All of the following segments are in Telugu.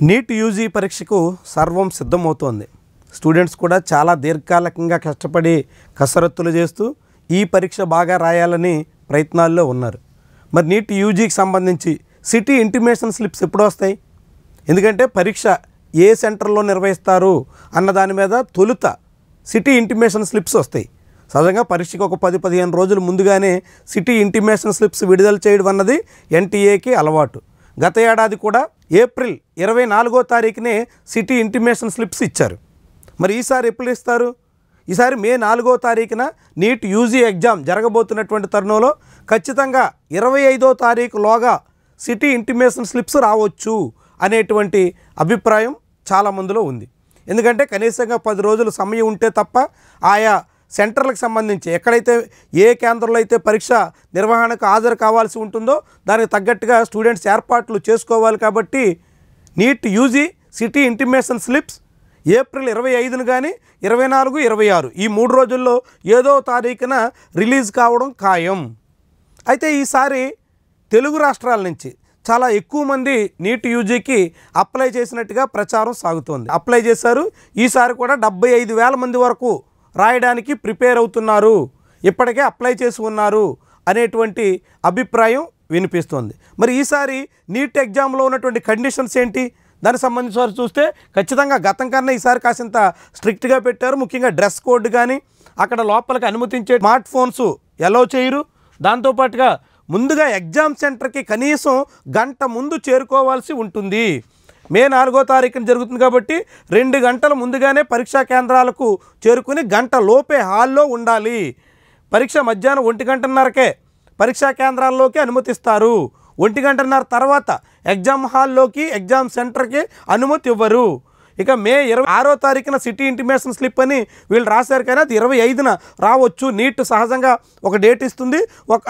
నీట్ యూజీ పరీక్షకు సర్వం సిద్ధమవుతోంది. స్టూడెంట్స్ కూడా చాలా దీర్ఘకాలికంగా కష్టపడి కసరత్తులు చేస్తూ ఈ పరీక్ష బాగా రాయాలని ప్రయత్నాల్లో ఉన్నారు. మరి నీట్ యూజీకి సంబంధించి సిటీ ఇంటిమేషన్ స్లిప్స్ ఎప్పుడు వస్తాయి? ఎందుకంటే పరీక్ష ఏ సెంటర్లో నిర్వహిస్తారు అన్న దాని మీద తొలుత సిటీ ఇంటిమేషన్ స్లిప్స్ వస్తాయి. సహజంగా పరీక్షకు ఒక 10-15 రోజులు ముందుగానే సిటీ ఇంటిమేషన్ స్లిప్స్ విడుదల చేయడం అన్నది ఎన్టీఏకి అలవాటు. గత ఏడాది కూడా ఏప్రిల్ 24వ తారీఖునే సిటీ ఇంటిమేషన్ స్లిప్స్ ఇచ్చారు. మరి ఈసారి ఎప్పుడు ఇస్తారు? ఈసారి మే 4వ తారీఖున నీట్ యూజీ ఎగ్జామ్ జరగబోతున్నటువంటి తరుణంలో ఖచ్చితంగా 25వ తారీఖులోగా సిటీ ఇంటిమేషన్ స్లిప్స్ రావచ్చు అనేటువంటి అభిప్రాయం చాలామందిలో ఉంది. ఎందుకంటే కనీసంగా 10 రోజులు సమయం ఉంటే తప్ప ఆయా సెంటర్లకు సంబంధించి ఎక్కడైతే ఏ కేంద్రంలో అయితే పరీక్ష నిర్వహణకు హాజరు కావాల్సి ఉంటుందో దానికి తగ్గట్టుగా స్టూడెంట్స్ ఏర్పాట్లు చేసుకోవాలి. కాబట్టి NEET UG city intimation slips April 25ను కానీ 24, 26 ఈ 3 రోజుల్లో ఏదో తారీఖున రిలీజ్ కావడం ఖాయం. అయితే ఈసారి తెలుగు రాష్ట్రాల నుంచి చాలా ఎక్కువ మంది నీట్ యూజీకి అప్లై చేసినట్టుగా ప్రచారం సాగుతోంది. అప్లై చేశారు. ఈసారి కూడా 75,000 మంది వరకు రాయడానికి ప్రిపేర్ అవుతున్నారు, ఇప్పటికే అప్లై చేసి ఉన్నారు అనేటువంటి అభిప్రాయం వినిపిస్తోంది. మరి ఈసారి నీట్ ఎగ్జామ్లో ఉన్నటువంటి కండిషన్స్ ఏంటి? దానికి సంబంధించి వారు చూస్తే ఖచ్చితంగా గతం కన్నా ఈసారి కాసింత స్ట్రిక్ట్గా పెట్టారు. ముఖ్యంగా డ్రెస్ కోడ్ కానీ అక్కడ లోపలికి అనుమతించే స్మార్ట్ ఫోన్స్ ఎలో చేయరు. దాంతోపాటుగా ముందుగా ఎగ్జామ్ సెంటర్కి కనీసం గంట ముందు చేరుకోవాల్సి ఉంటుంది. మే 4వ తారీఖున జరుగుతుంది కాబట్టి 2 గంటల ముందుగానే పరీక్షా కేంద్రాలకు చేరుకుని గంట లోపే హాల్లో ఉండాలి. పరీక్ష మధ్యాహ్నం 1:30కే పరీక్షా కేంద్రాల్లోకి అనుమతిస్తారు. 1:30 తర్వాత ఎగ్జామ్ హాల్లోకి ఎగ్జామ్ సెంటర్కి అనుమతి ఇవ్వరు. ఇక మే 26వ తారీఖున సిటీ ఇంటిమేషన్ స్లిప్ అని వీళ్ళు రాశారు, కానీ అది 25న రావచ్చు. నీట్ సహజంగా ఒక డేట్ ఇస్తుంది,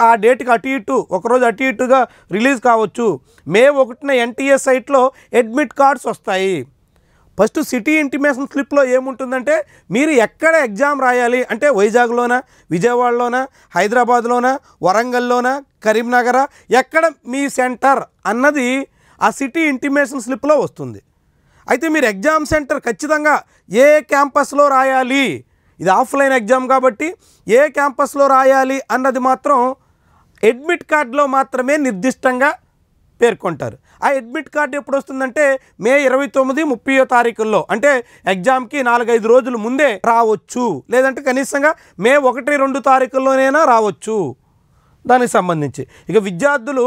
ఆ డేట్కి అటు ఇటు ఒకరోజు అటు ఇటుగా రిలీజ్ కావచ్చు. మే 1న ఎన్టీఏ సైట్లో అడ్మిట్ కార్డ్స్ వస్తాయి. ఫస్ట్ సిటీ ఇంటిమేషన్ స్లిప్లో ఏముంటుందంటే మీరు ఎక్కడ ఎగ్జామ్ రాయాలి అంటే వైజాగ్లోనా, విజయవాడలోనా, హైదరాబాద్లోనా, వరంగల్లోనా, కరీంనగరా, ఎక్కడ మీ సెంటర్ అన్నది ఆ సిటీ ఇంటిమేషన్ స్లిప్లో వస్తుంది. అయితే మీరు ఎగ్జామ్ సెంటర్ ఖచ్చితంగా ఏ క్యాంపస్లో రాయాలి, ఇది ఆఫ్లైన్ ఎగ్జామ్ కాబట్టి ఏ క్యాంపస్లో రాయాలి అన్నది మాత్రం అడ్మిట్ కార్డులో మాత్రమే నిర్దిష్టంగా పేర్కొంటారు. ఆ అడ్మిట్ కార్డు ఎప్పుడు వస్తుందంటే మే 29, 30వ తారీఖుల్లో, అంటే ఎగ్జామ్కి 4-5 రోజులు ముందే రావచ్చు. లేదంటే కనీసంగా మే 1, 2 తారీఖుల్లోనైనా రావచ్చు. దానికి సంబంధించి ఇక విద్యార్థులు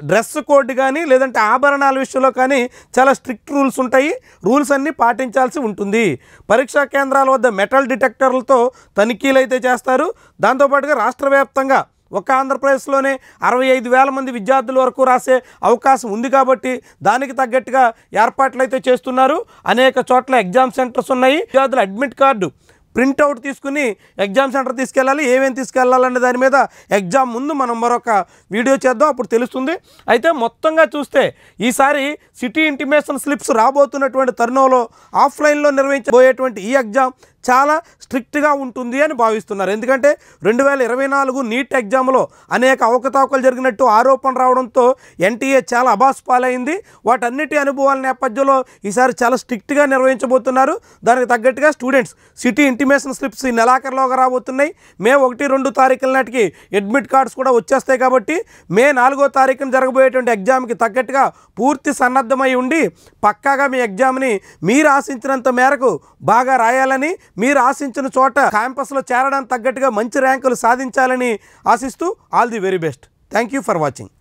డ్రెస్ కోడ్ కానీ లేదంటే ఆభరణాల విషయంలో కానీ చాలా స్ట్రిక్ట్ రూల్స్ ఉంటాయి. రూల్స్ అన్నీ పాటించాల్సి ఉంటుంది. పరీక్షా కేంద్రాల వద్ద మెటల్ డిటెక్టర్లతో తనిఖీలు అయితే చేస్తారు. దాంతోపాటుగా రాష్ట్ర వ్యాప్తంగా ఒక ఆంధ్రప్రదేశ్లోనే 65,000 మంది విద్యార్థుల వరకు రాసే అవకాశం ఉంది కాబట్టి దానికి తగ్గట్టుగా ఏర్పాట్లు అయితే చేస్తున్నారు. అనేక చోట్ల ఎగ్జామ్ సెంటర్స్ ఉన్నాయి. విద్యార్థుల అడ్మిట్ కార్డు ప్రింట్అవుట్ తీసుకుని ఎగ్జామ్ సెంటర్ తీసుకెళ్ళాలి. ఏమేమి తీసుకెళ్ళాలనే దాని మీద ఎగ్జామ్ ముందు మనం మరొక వీడియో చేద్దాం, అప్పుడు తెలుస్తుంది. అయితే మొత్తంగా చూస్తే ఈసారి సిటీ ఇంటిమేషన్ స్లిప్స్ రాబోతున్నటువంటి తరుణంలో ఆఫ్లైన్లో నిర్వహించబోయేటువంటి ఈ ఎగ్జామ్ చాలా స్ట్రిక్ట్గా ఉంటుంది అని భావిస్తున్నారు. ఎందుకంటే 2024 నీట్ ఎగ్జామ్లో అనేక అవకతవకలు జరిగినట్టు ఆరోపణ రావడంతో ఎన్టీఏ చాలా అబాస్పాలైంది. వాటన్నిటి అనుభవాల నేపథ్యంలో ఈసారి చాలా స్ట్రిక్ట్గా నిర్వహించబోతున్నారు. దానికి తగ్గట్టుగా స్టూడెంట్స్ సిటీ ఇంటిమేషన్ స్లిప్స్ ఈ నెలాఖరులోగా రాబోతున్నాయి. మే 1, 2 తారీఖుల నాటికి అడ్మిట్ కార్డ్స్ కూడా వచ్చేస్తాయి. కాబట్టి మే 4వ తారీఖున జరగబోయేటువంటి ఎగ్జామ్కి తగ్గట్టుగా పూర్తి సన్నద్ధమై ఉండి పక్కాగా మీ ఎగ్జామ్ని మీరు ఆశించినంత మేరకు బాగా రాయాలని, మీరు ఆశించిన చోట క్యాంపస్లో చేరడానికి తగ్గట్టుగా మంచి ర్యాంకులు సాధించాలని ఆశిస్తూ all the very best. Thank you for watching.